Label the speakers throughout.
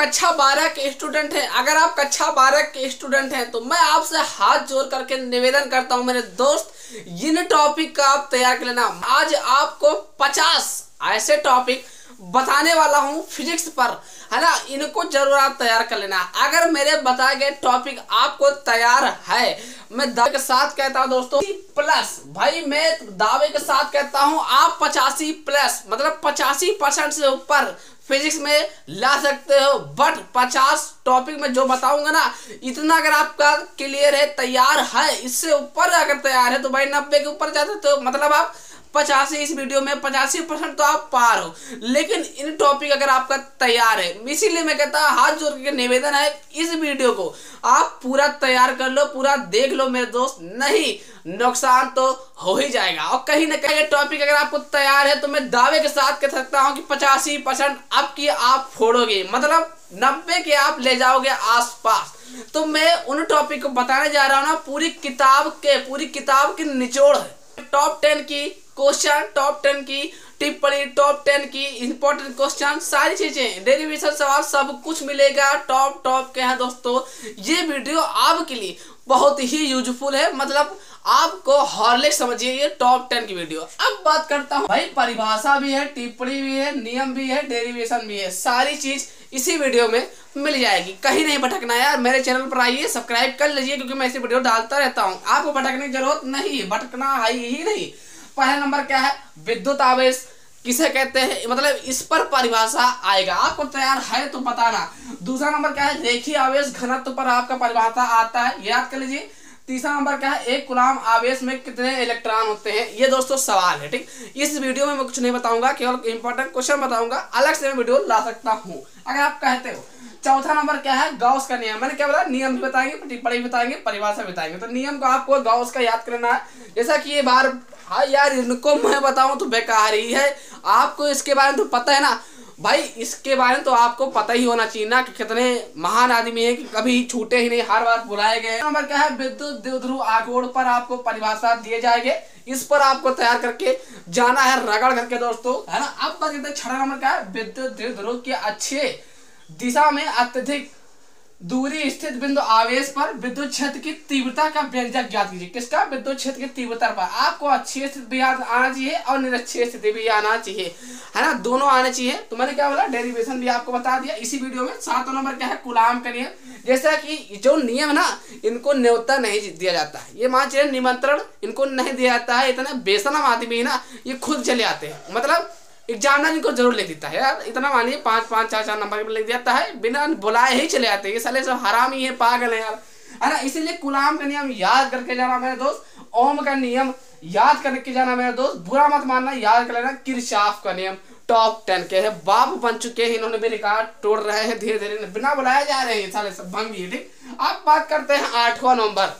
Speaker 1: कक्षा 12 के स्टूडेंट हैं, अगर आप कक्षा 12 के स्टूडेंट हैं तो मैं आपसे हाथ जोड़ करके निवेदन करता हूं मेरे दोस्त, इन टॉपिक का आप तैयार कर लेना। आज आपको 50 ऐसे टॉपिक बताने वाला हूं फिजिक्स पर, है ना। इनको जरूर आप तैयार कर लेना। अगर मेरे बताए गए टॉपिक आपको तैयार है, मैं दावे के साथ कहता हूं दोस्तों प्लस, भाई मैं दावे के साथ कहता हूं आप 85 प्लस मतलब 85% से ऊपर फिजिक्स में ला सकते हो। बट 50 टॉपिक में जो बताऊंगा ना, इतना अगर आपका क्लियर है, तैयार है, इससे ऊपर अगर तैयार है तो भाई 90 के ऊपर जाते तो मतलब आप 85 इस वीडियो में 85% तो आप पार हो। लेकिन इन टॉपिक अगर आपका तैयार है, इसीलिए मैं कहता हूं हाथ जोड़ के निवेदन है, इस वीडियो को आप पूरा तैयार कर लो, पूरा देख लो मेरे दोस्त, नहीं नुकसान तो हो ही जाएगा। और कहीं ना कहीं टॉपिक अगर आपको तैयार है तो मैं दावे के साथ कह सकता हूं कि 85% अब की आप फोड़ोगे, मतलब 90 के आप ले जाओगे आसपास। तो मैं उन टॉपिक को बताने जा रहा हूं ना, पूरी किताब की निचोड़ है। टॉप 10 की क्वेश्चन, टॉप 10 की टिप्पणी, टॉप 10 की इंपॉर्टेंट क्वेश्चन, सारी चीजें, डेरिवेशन सवाल सब कुछ मिलेगा। टॉप के हैं दोस्तों। ये वीडियो आपके लिए बहुत ही यूजफुल है, मतलब आपको हॉर्लिक्स समझिए, ये टॉप 10 की वीडियो। अब बात करता हूँ भाई, परिभाषा भी है, टिप्पणी भी है, नियम भी है, डेरिवेशन भी है, सारी चीज इसी वीडियो में मिल जाएगी। कहीं नहीं भटकना यार, मेरे चैनल पर आइए, सब्सक्राइब कर लीजिए, क्योंकि मैं ऐसी वीडियो डालता रहता हूँ। आपको भटकने की जरूरत नहीं है, भटकना है ही नहीं। पहला नंबर क्या है, विद्युत आवेश किसे कहते हैं, मतलब इस पर परिभाषा आएगा, आपको तैयार है तो बताना। दूसरा नंबर क्या है, रेखीय आवेश घनत्व पर आपका परिभाषा आता है, याद कर लीजिए। तीसरा नंबर क्या है, एक कूलाम आवेश में कितने इलेक्ट्रॉन होते हैं, ये दोस्तों सवाल है, ठीक। इस वीडियो में मैं कुछ नहीं बताऊंगा, केवल इंपॉर्टेंट क्वेश्चन बताऊंगा, अलग से मैं वीडियो ला सकता हूँ अगर आप कहते हो। चौथा नंबर क्या है, गॉस का नियम। मैंने क्या बोला, नियम भी बताएंगे, टिप्पणी बताएंगे, परिभाषा बताएंगे। तो नियम को आपको गॉस का याद करना है, जैसा कि ये बार, हाँ यार इनको मैं बताऊं तो बेकार ही है, आपको इसके बारे में तो पता है ना भाई, इसके बारे में तो आपको पता ही होना चाहिए ना कि कितने महान आदमी हैं कि कभी छूटे ही नहीं, हर बार बुलाए गए। नंबर क्या है, विद्युत द्विध्रुव आघूर्ण पर आपको परिभाषा दिए जाएंगे, इस पर आपको तैयार करके जाना है, रगड़ करके दोस्तों, है ना। अब बात करते हैं छठा नंबर क्या है, विद्युत द्विध्रुव के अच्छे दिशा में अत्यधिक दूरी स्थित बिंदु आवेश पर विद्युत क्षेत्र की तीव्रता का व्यंजक ज्ञात कीजिए। किसका, विद्युत क्षेत्र की तीव्रता पर आपको अच्छी स्थिति भी आना चाहिए और निरक्षीय स्थिति भी आना चाहिए, है ना, दोनों आने चाहिए। तो मैंने क्या बोला, डेरिवेशन भी आपको बता दिया इसी वीडियो में। 7वां नंबर क्या है, कूलाम का नियम। जैसा कि जो नियम ना, इनको न्योता नहीं दिया जाता है, ये मान चलिए निमंत्रण इनको नहीं दिया जाता है। इतने बेशरम आदमी है ना, ये खुद चले आते हैं, मतलब एग्जामिनर इनको जरूर लिख देता है यार, इतना मानिए 5-5, 4-4 नंबर में लिख देता है, बिना बुलाए ही चले आते हैं। ये साले सब हरामी है, पागल है यार, है ना। इसीलिए कूलाम का नियम याद करके जाना मेरे दोस्त, ओम का नियम याद करके जाना मेरे दोस्त, बुरा मत मानना, याद कर लेना। किरचॉफ का नियम टॉप 10 के है, बाप बन चुके हैं, इन्होंने भी रिकॉर्ड तोड़ रहे हैं धीरे धीरे, बिना बुलाए जा रहे हैं साले सब भंगी है, ठीक। अब बात करते हैं 8वां नंबर।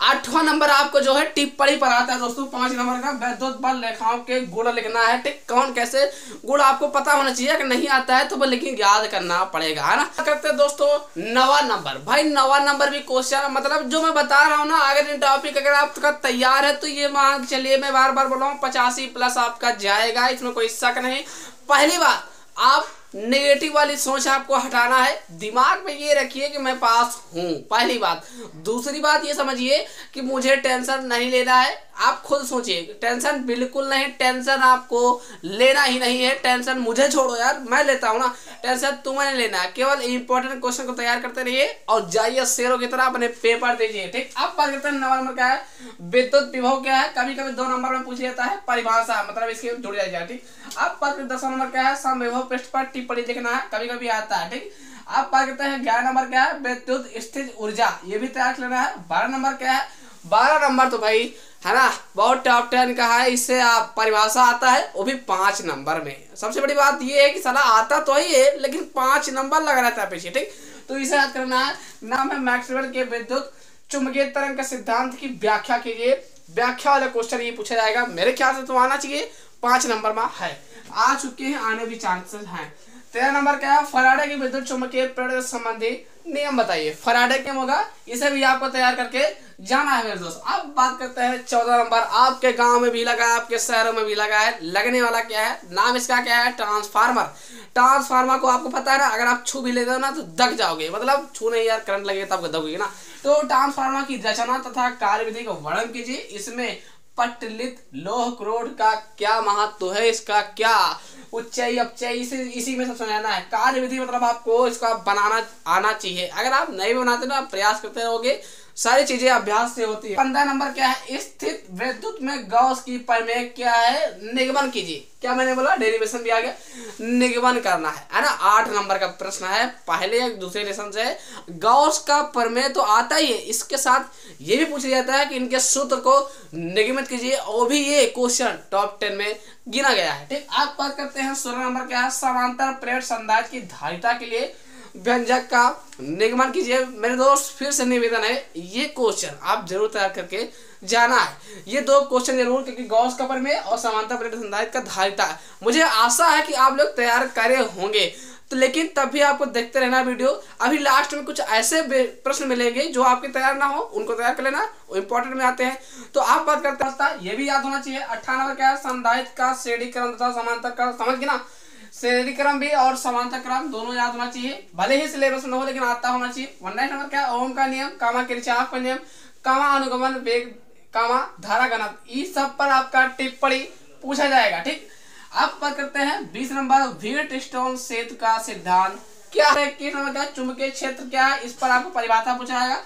Speaker 1: 8वां नंबर आपको जो है टिप्पणी पर आता है दोस्तों। 5 नंबर का विद्युत बल रेखाओं के गुण लिखना है, ठीक। कौन कैसे गुण आपको पता होना चाहिए, अगर नहीं आता है तो लेकिन याद करना पड़ेगा, है ना। करते हैं दोस्तों 9वां नंबर। भाई 9वां नंबर भी क्वेश्चन, मतलब जो मैं बता रहा हूँ ना, अगर इन टॉपिक अगर आपका तैयार है तो ये मान चलिए, मैं बार बार बोल रहा हूँ 85 प्लस आपका जाएगा, इसमें कोई शक नहीं। पहली बात, आप नेगेटिव वाली सोच आपको हटाना है, दिमाग में ये रखिए कि मैं पास हूं, पहली बात। दूसरी बात ये समझिए कि मुझे टेंशन नहीं लेना है, आप खुद सोचिए, टेंशन बिल्कुल नहीं, टेंशन आपको लेना ही नहीं है। टेंशन मुझे छोड़ो यार, मैं लेता हूँ ना, टेंशन तुम्हें नहीं लेना है। केवल इंपॉर्टेंट क्वेश्चन को तैयार करते रहिए और जाइए शेरों की तरह अपने पेपर दीजिए, ठीक। अब बात करते हैं 9वां नंबर क्या है, विद्युत विभव क्या है। कभी कभी 2 नंबर में पूछ लेता है, परिभाषा मतलब इसके जुड़ जाएगा, ठीक। अब बात करते हैं 10वां नंबर क्या है, समविभव पृष्ठ पर टिप्पणी लिखना है, कभी कभी आता है, ठीक। अब बात करते हैं 11 नंबर क्या है, विद्युत स्थिर ऊर्जा, ये भी तैयार कर लेना है। 12 नंबर क्या है, 12 नंबर तो भाई है ना, बहुत टॉप 10 का है, इससे आप परिभाषा आता है, वो भी 5 नंबर में। सबसे बड़ी बात ये है कि साला आता तो ही है, लेकिन 5 नंबर लगा रहता है पीछे, ठीक। तो इसे याद करना है। नाम है मैक्सवेल के विद्युत चुंबकीय तरंग का सिद्धांत की व्याख्या कीजिए। व्याख्या वाला क्वेश्चन ये पूछा जाएगा, मेरे ख्याल से तो आना चाहिए, 5 नंबर में है, आ चुके हैं, आने भी चांसेस हैं। 13 नंबर क्या है, फैराडे की विद्युत चुंबकीय प्रेरण संबंधी नियम बताइए। फैराडे क्या होगा, इसे भी आपको तैयार करके जाना है मेरे दोस्त। अब बात करते हैं 14 नंबर, आपके गांव में भी लगा है, आपके शहरों में भी लगा है, लगने वाला क्या है, नाम इसका क्या है, ट्रांसफार्मर। ट्रांसफार्मर को आपको पता है ना, अगर आप छू भी लेते हो ना तो दग जाओगे, मतलब छू नहीं यार, करंट लगेगा तब दबोगे ना। तो ट्रांसफार्मर की रचना तथा कार्यविधि को वर्णन कीजिए। इसमें पट्टलित लोह क्रोड का क्या महत्व है, इसका क्या उच्चाई अपचाई, इसी में सब समझाना है। कार्यविधि मतलब आपको इसका बनाना आना चाहिए, अगर आप नहीं बनाते ना, प्रयास करते रहोगे, सारी चीजें अभ्यास से होती है। 15 नंबर क्या है, स्थित विद्युत में गॉस की प्रमेय क्या है, निगमन कीजिए। क्या मैंने बोला, डेरिवेशन भी आ गया, निगमन करना है ना। 8 नंबर का प्रश्न है, पहले एक दूसरे लेसन से। गॉस का प्रमेय तो आता ही है, इसके साथ ये भी पूछा जाता है कि इनके सूत्र को निगमित कीजिए, और भी ये क्वेश्चन टॉप 10 में गिना गया है। ठीक, आप बात करते हैं 16 नंबर क्या है, समांतर प्रेरक संधारित्र की धारिता के लिए व्यंजक का निगमन कीजिए। मेरे दोस्त फिर से निवेदन है, ये क्वेश्चन आप जरूर तैयार करके जाना है, ये 2 क्वेश्चन जरूर, क्योंकि गॉस का प्रमेय और समांतर प्रेरक संधारित्र का धारिता, मुझे आशा है कि आप लोग तैयार करे होंगे। तो लेकिन तब भी आपको देखते रहना वीडियो, अभी लास्ट में कुछ ऐसे प्रश्न मिलेंगे जो आपके तैयार ना हो, उनको तैयार कर लेना, वो इंपॉर्टेंट में आते हैं। तो आप बात करते हैं, ये भी याद होना चाहिए। 18 नंबर क्या है, संधारित्र का श्रेणीक्रम तथा समांतर क्रम, समझ गए ना, श्रेणी क्रम भी और समांतर क्रम दोनों याद होना चाहिए, भले ही सिलेबस में हो लेकिन आता होना चाहिए। 19 नंबर क्या है, ओम का नियम, कामा किरचॉफ का नियम, कामा अनुगमन वेग, कामा धारा घनत्व, इस सब पर आपका टिप्पणी पूछा जाएगा। ठीक, अब बात करते हैं 20 नंबर, व्हीटस्टोन सेतु का सिद्धांत क्या है। 21 नंबर क्या है, चुंबकीय क्षेत्र क्या है, इस पर आपको परिभाषा पूछा जाएगा।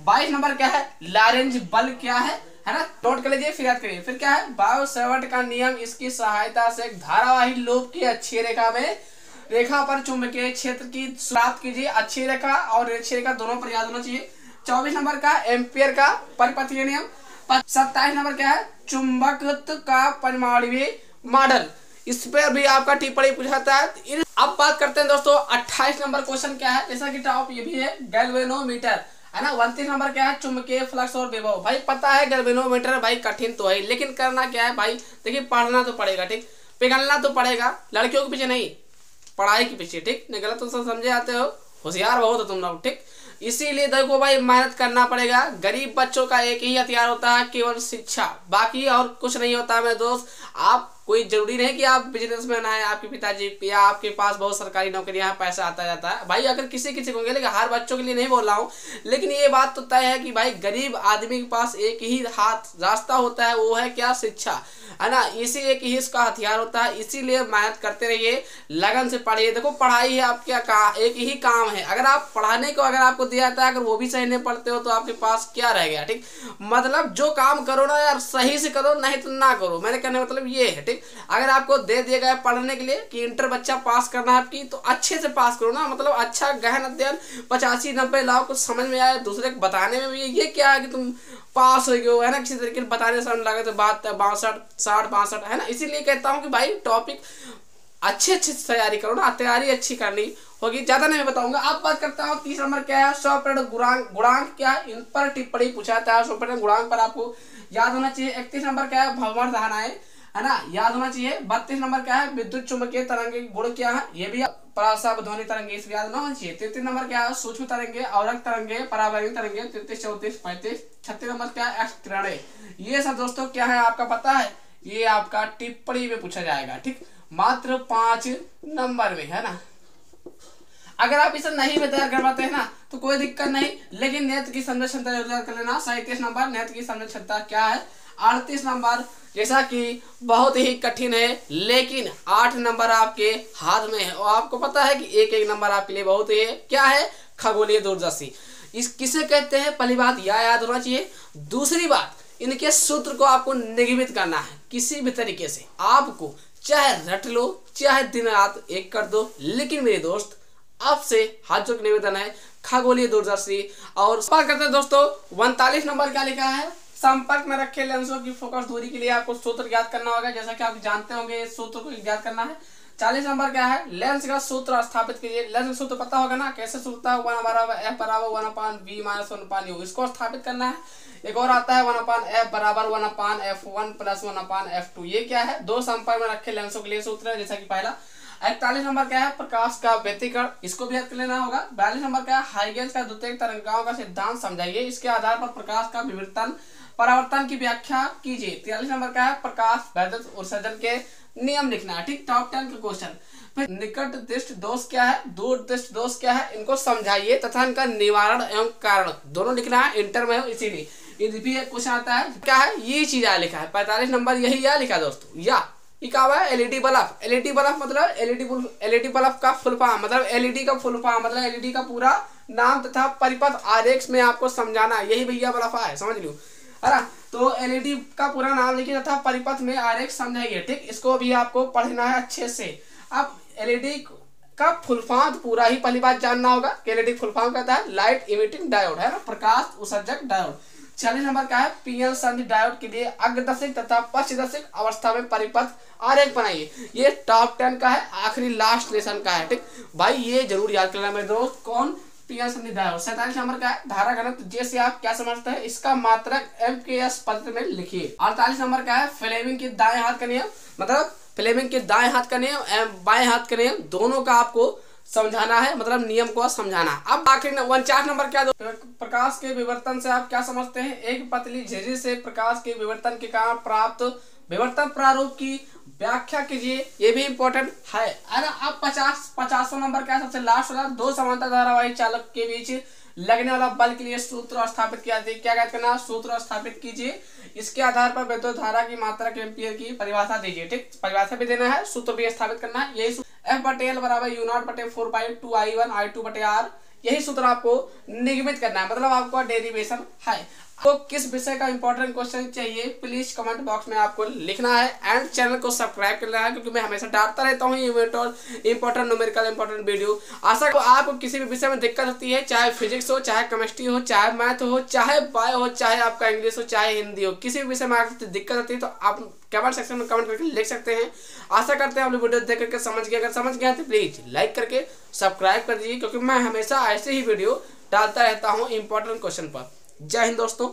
Speaker 1: 22 नंबर क्या है, लॉरेंज बल क्या है ना, नोट कर लीजिए फिर याद करिए। फिर क्या है, बायो-सैवर्ट का नियम, इसकी सहायता से एक धारावाही लोब की अच्छी रेखा पर चुंबकीय क्षेत्र की प्राप्त कीजिए। अच्छी रेखा और अच्छी रेखा दोनों पर याद होना चाहिए। 24 नंबर का एम्पियर का परिपथीय नियम। 27 नंबर क्या है, चुंबकत्व का परमाणुवीय मॉडल, इस पर भी आपका टिप्पणी पूछा जाता है। अब बात करते हैं दोस्तों 28 नंबर क्वेश्चन क्या है, जैसा कि टॉप ये भी है, गैल्वेनोमीटर है ना। 29 नंबर क्या है, चुंबकीय फ्लक्स और विभव। भाई पता है गैल्वेनोमीटर भाई कठिन तो है, लेकिन करना क्या है भाई, देखिए पढ़ना तो पड़ेगा, ठीक, पिघलना तो पड़ेगा, लड़कियों के पीछे नहीं, पढ़ाई के पीछे, ठीक, नहीं गलत तो सब समझे आते हो, होशियार बहुत हो तुम लोग, ठीक। इसीलिए देखो भाई मेहनत करना पड़ेगा। गरीब बच्चों का एक ही हथियार होता है, केवल शिक्षा, बाकी और कुछ नहीं होता है मेरे दोस्त। आप कोई जरूरी नहीं कि आप बिजनेसमैन है, आपके पिताजी या आपके पास बहुत सरकारी नौकरियां, पैसा आता जाता है भाई, अगर किसी किसी को, लेकिन हर बच्चों के लिए नहीं बोल रहा हूँ, लेकिन ये बात तो तय है कि भाई गरीब आदमी के पास एक ही रास्ता होता है, वो है क्या, शिक्षा, है ना। इसी एक ही इसका हथियार होता है, इसीलिए मेहनत करते रहिए, लगन से पढ़िए। देखो पढ़ाई है आपका एक ही काम है, अगर आप पढ़ाने को अगर आपको दिया जाता है, अगर वो भी सही नहीं पढ़ते हो तो आपके पास क्या रह गया, ठीक। मतलब जो काम करो ना यार सही से करो, नहीं तो ना करो, मेरे कहने मतलब ये है, ठीक। अगर आपको दे दिया गया पढ़ने के लिए कि इंटर बच्चा पास करना है आपकी, तो अच्छे से पास करो ना, मतलब अच्छा गहन अध्ययन 85-90 लाओ, कुछ समझ में आए, दूसरे को बताने में भी ये क्या है कि तुम पास हो गए हो, है ना, किसी तरीके से बताने से लगे तो बात 62-60-62 है ना। इसीलिए कहता हूँ कि भाई टॉपिक अच्छे से तैयारी करो ना, तैयारी अच्छी करनी होगी, ज्यादा नहीं बताऊंगा। आप बात करता हूँ 30 नंबर क्या है, स्वप्रेरण गुणांक क्या है, इन पर टिप्पणी पूछा जाता है। स्वप्रेरण गुणांक पर आपको याद होना चाहिए। 31 नंबर क्या है, भ्रमण धारणाएं, है ना, याद होना चाहिए। 32 नंबर क्या है, विद्युत चुंबकीय तरंगे गुण क्या है, ये भी परासव ध्वनि तरंगे, इस याद होना चाहिए। 33 नंबर क्या है, सूक्ष्म तरंगे, अवरक्त तरंगे, परावैंगिक तरंगे। 33, 34, 35। 36 नंबर क्या है, एक्स किरणें। ये सब दोस्तों क्या है आपका पता है, ये आपका टिप्पणी में पूछा जाएगा, ठीक, मात्र 5 नंबर में, है ना। अगर आप इसे नहीं भी तैयार करवाते हैं ना तो कोई दिक्कत नहीं, लेकिन नेत्र की संरचना तैयार कर लेना। 37 नंबर नेत्र की संरचना क्या है। 38 नंबर जैसा कि बहुत ही कठिन है, लेकिन 8 नंबर आपके हाथ में है, और आपको पता है कि एक एक नंबर आपके लिए बहुत ही है, क्या है, खगोलीय दूरदर्शी। इस किसे कहते हैं, पहली बात यह याद होना चाहिए। दूसरी बात, इनके सूत्र को आपको निगमित करना है किसी भी तरीके से, आपको चाहे रट लो चाहे दिन रात एक कर दो, लेकिन मेरे दोस्त आपसे हाथ जोड़ निवेदन है, खगोलीय दूरदर्शी। और बात करते हैं दोस्तों 39 नंबर क्या लिखा है, संपर्क में रखे लेंसों की फोकस दूरी के लिए आपको सूत्र याद करना होगा, जैसा कि आप जानते होंगे इस सूत्र को याद करना है। 40 नंबर क्या है, लेंस का सूत्र स्थापित कीजिए। लेंस का सूत्र पता होगा ना, कैसे सूत्र है, 1/f बराबर 1/v माइनस 1/u, इसको स्थापित करना है। एक और आता है 1/f बराबर 1/f1 प्लस 1/f2, ये क्या है, दो संपर्क में रखे लेंसों के लिए सूत्र है, जैसा कि पहला। 41 नंबर क्या है, प्रकाश का व्यतिकरण, इसको भी याद कर लेना होगा। 42 नंबर क्या है, हाइगेंस का द्वितीयक तरंगाओं का सिद्धांत समझाइए, इसके आधार पर प्रकाश का विवर्तन परावर्तन की व्याख्या कीजिए। 43 नंबर क्या है, प्रकाश वैद्युत उत्सर्जन के नियम लिखना है। ठीक, टॉप 10 के क्वेश्चन। फिर निकट दृष्टि दोष क्या है, दूर दृष्टि दोष क्या है, इनको समझाइए तथा इनका निवारण एवं कारण दोनों लिखना है, इंटर में हो इसीलिए। यदि भी एक क्वेश्चन आता है क्या है, ये चीज आ लिखा है 45 नंबर, यही या लिखा दोस्तों, या ये क्या हुआ है, एलईडी बल्ब। एलईडी बल्ब मतलब एलईडी बल्ब का फुल फॉर्म मतलब एलईडी का फुल फॉर्म मतलब एलईडी का पूरा नाम तथा परिपथ आरेख में आपको समझाना है, यही भैया बल्ब है, समझ लो है ना। तो एलईडी का पूरा नाम लिखिए तथा परिपथ में आरेख समझाइए। ठीक, इसको भी आपको पढ़ना है अच्छे से। अब एलईडी का फुल फॉर्म पूरा ही पहली बात जानना होगा कि एलईडी फुल फॉर्म कहता है लाइट इमिटिंग डायोड, है ना, प्रकाश उत्सर्जक डायोड। 46 नंबर का है, पीएन संधि डायोड के लिए अग्रदर्शक तथा पश्चदर्शक अवस्था में परिपथ आरेख बनाइए। ये टॉप 10 का है, आखिरी लास्ट लेसन का है। ठीक भाई, ये जरूर याद करना मेरे दोस्त, कौन, पीएन संधि डायोड। 47 नंबर का है, धारा घनत्व जैसे आप क्या समझते हैं, इसका मात्रक एमकेएस पत्र में लिखिए। 48 नंबर का है, फ्लेमिंग के दाएं हाथ का नियम मतलब फ्लेमिंग के दाएं हाथ का नियम एवं बाएं हाथ का नियम दोनों का आपको समझाना है, मतलब नियम को समझाना। अब आखिर 49 नंबर क्या, प्रकाश के विवर्तन से आप क्या समझते हैं, एक पतली झिर्री से प्रकाश के विवर्तन के कारण प्राप्त विवर्तन प्रारूप की व्याख्या कीजिए, ये भी इंपॉर्टेंट है ना। अब 50 नंबर क्या, सबसे लास्ट वाला, दो समांतर धारावाही चालक के बीच लगने वाला बल के लिए सूत्र स्थापित किया जाए, क्या याद करना, सूत्र स्थापित कीजिए, इसके आधार पर विद्युत धारा की मात्रा के एम्पीयर की परिभाषा दीजिए। ठीक, परिभाषा भी देना है, सूत्र भी स्थापित करना है, यही F/L बराबर U0/4/2I1I2/R, यही सूत्र आपको निगमित करना है, मतलब आपको डेरिवेशन है। तो किस विषय का इंपॉर्टेंट क्वेश्चन चाहिए प्लीज कमेंट बॉक्स में आपको लिखना है, एंड चैनल को सब्सक्राइब करना है, क्योंकि मैं हमेशा डालता रहता हूँ इंपॉर्टेंट न्यूमेरिकल इंपॉर्टेंट वीडियो। आशा को आपको किसी भी विषय में दिक्कत होती है, चाहे फिजिक्स हो, चाहे केमिस्ट्री हो, चाहे मैथ हो, चाहे बायो हो, चाहे आपका इंग्लिश हो, चाहे हिंदी हो, किसी भी विषय में आपको दिक्कत होती है तो आप कमेंट सेक्शन में कमेंट करके लिख सकते हैं। आशा करते हैं आप लोग वीडियो देख करके समझ गए, अगर समझ गया तो प्लीज लाइक करके सब्सक्राइब कर दीजिए, क्योंकि मैं हमेशा ऐसे ही वीडियो डालता रहता हूँ इंपॉर्टेंट क्वेश्चन पर। जय हिंद दोस्तों।